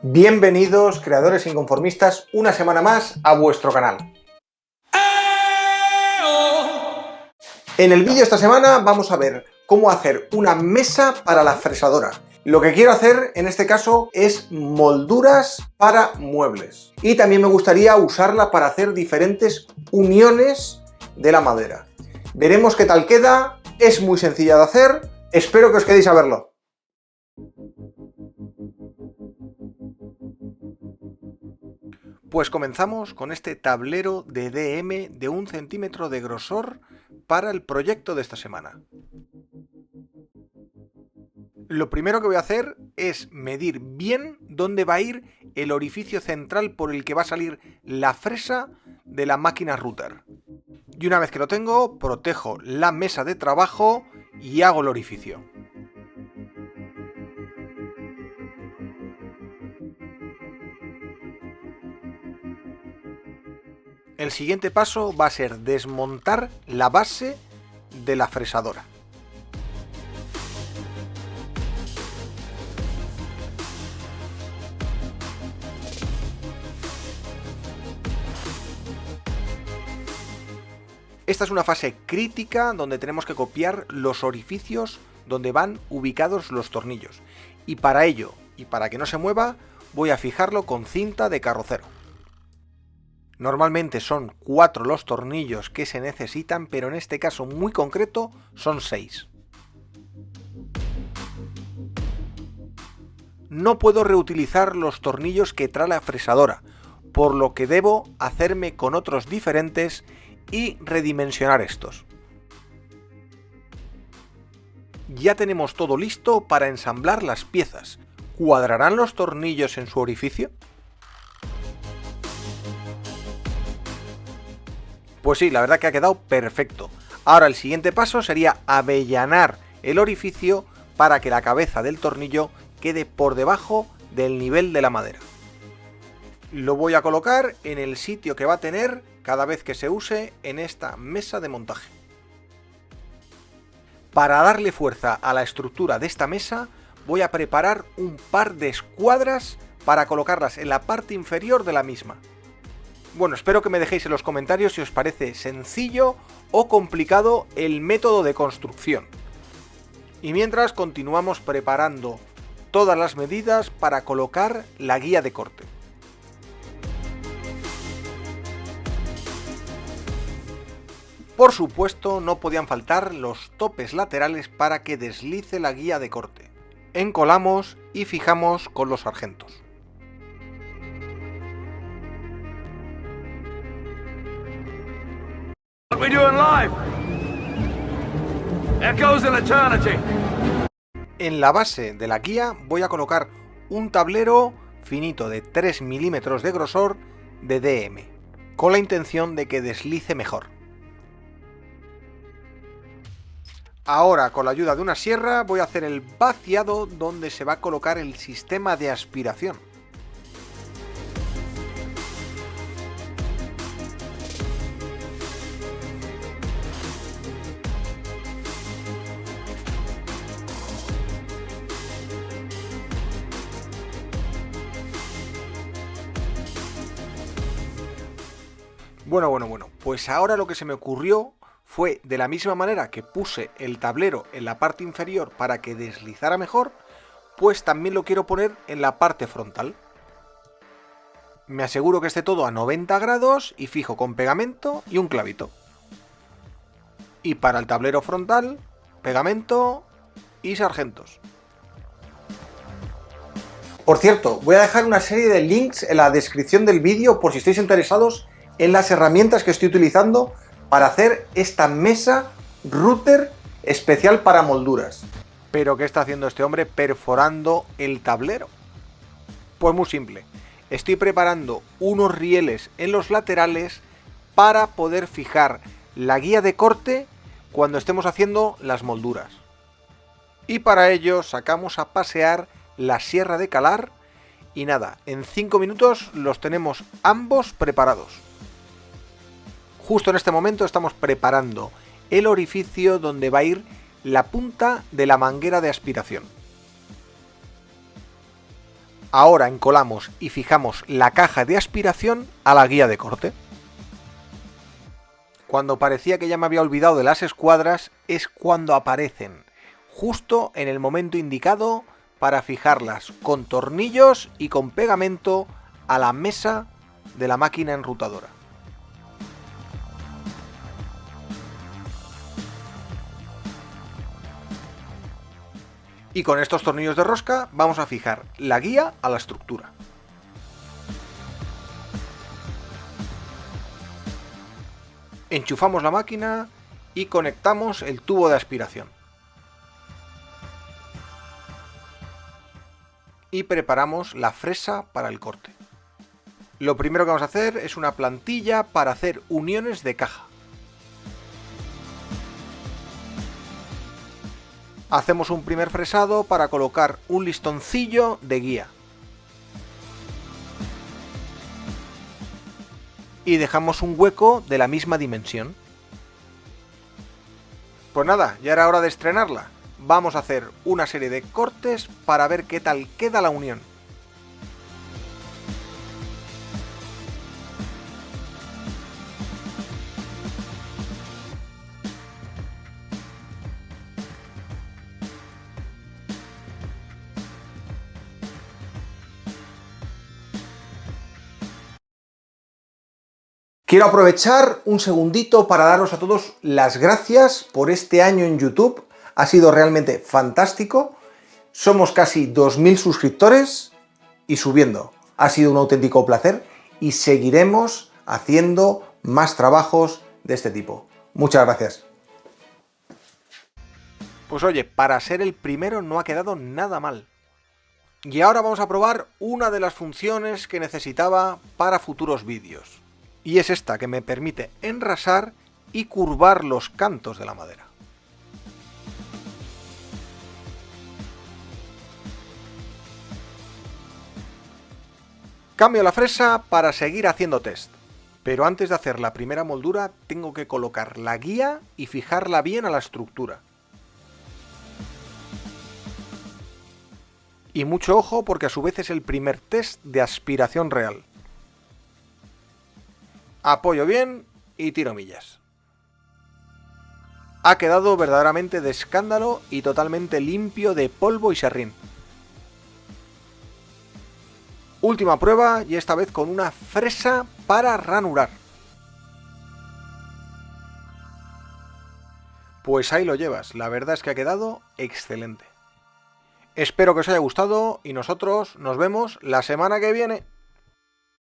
Bienvenidos, creadores inconformistas, una semana más a vuestro canal. En el vídeo de esta semana vamos a ver cómo hacer una mesa para la fresadora. Lo que quiero hacer en este caso es molduras para muebles. Y también me gustaría usarla para hacer diferentes uniones de la madera. Veremos qué tal queda, es muy sencilla de hacer, espero que os quedéis a verlo. Pues comenzamos con este tablero de DM de 1 centímetro de grosor para el proyecto de esta semana. Lo primero que voy a hacer es medir bien dónde va a ir el orificio central por el que va a salir la fresa de la máquina router. Y una vez que lo tengo, protejo la mesa de trabajo y hago el orificio. El siguiente paso va a ser desmontar la base de la fresadora. Esta es una fase crítica donde tenemos que copiar los orificios donde van ubicados los tornillos. Y para ello, y para que no se mueva, voy a fijarlo con cinta de carrocero. Normalmente son 4 los tornillos que se necesitan, pero en este caso muy concreto son 6. No puedo reutilizar los tornillos que trae la fresadora, por lo que debo hacerme con otros diferentes y redimensionar estos. Ya tenemos todo listo para ensamblar las piezas. ¿Cuadrarán los tornillos en su orificio? Pues sí, la verdad que ha quedado perfecto. Ahora el siguiente paso sería avellanar el orificio para que la cabeza del tornillo quede por debajo del nivel de la madera. Lo voy a colocar en el sitio que va a tener cada vez que se use en esta mesa de montaje. Para darle fuerza a la estructura de esta mesa, voy a preparar un par de escuadras para colocarlas en la parte inferior de la misma. Bueno, espero que me dejéis en los comentarios si os parece sencillo o complicado el método de construcción. Y mientras continuamos preparando todas las medidas para colocar la guía de corte. Por supuesto, no podían faltar los topes laterales para que deslice la guía de corte. Encolamos y fijamos con los sargentos. En la base de la guía voy a colocar un tablero finito de 3 milímetros de grosor de DM, con la intención de que deslice mejor. Ahora, con la ayuda de una sierra, voy a hacer el vaciado donde se va a colocar el sistema de aspiración. Bueno, pues ahora lo que se me ocurrió fue, de la misma manera que puse el tablero en la parte inferior para que deslizara mejor, pues también lo quiero poner en la parte frontal. Me aseguro que esté todo a 90 grados y fijo con pegamento y un clavito. Y para el tablero frontal, pegamento y sargentos. Por cierto, voy a dejar una serie de links en la descripción del vídeo por si estáis interesados en las herramientas que estoy utilizando para hacer esta mesa router especial para molduras. ¿Pero qué está haciendo este hombre perforando el tablero? Pues muy simple. Estoy preparando unos rieles en los laterales para poder fijar la guía de corte cuando estemos haciendo las molduras. Y para ello sacamos a pasear la sierra de calar y nada, en 5 minutos los tenemos ambos preparados. Justo en este momento estamos preparando el orificio donde va a ir la punta de la manguera de aspiración. Ahora encolamos y fijamos la caja de aspiración a la guía de corte. Cuando parecía que ya me había olvidado de las escuadras, es cuando aparecen, justo en el momento indicado para fijarlas con tornillos y con pegamento a la mesa de la máquina enrutadora. Y con estos tornillos de rosca vamos a fijar la guía a la estructura. Enchufamos la máquina y conectamos el tubo de aspiración. Y preparamos la fresa para el corte. Lo primero que vamos a hacer es una plantilla para hacer uniones de caja. Hacemos un primer fresado para colocar un listoncillo de guía. Y dejamos un hueco de la misma dimensión. Pues nada, ya era hora de estrenarla. Vamos a hacer una serie de cortes para ver qué tal queda la unión. Quiero aprovechar un segundito para daros a todos las gracias por este año en YouTube. Ha sido realmente fantástico. Somos casi 2000 suscriptores y subiendo. Ha sido un auténtico placer y seguiremos haciendo más trabajos de este tipo. Muchas gracias. Pues oye, para ser el primero no ha quedado nada mal. Y ahora vamos a probar una de las funciones que necesitaba para futuros vídeos. Y es esta, que me permite enrasar y curvar los cantos de la madera. Cambio la fresa para seguir haciendo test. Pero antes de hacer la primera moldura, tengo que colocar la guía y fijarla bien a la estructura. Y mucho ojo porque a su vez es el primer test de aspiración real. Apoyo bien y tiro millas. Ha quedado verdaderamente de escándalo y totalmente limpio de polvo y serrín. Última prueba y esta vez con una fresa para ranurar. Pues ahí lo llevas, la verdad es que ha quedado excelente. Espero que os haya gustado y nosotros nos vemos la semana que viene.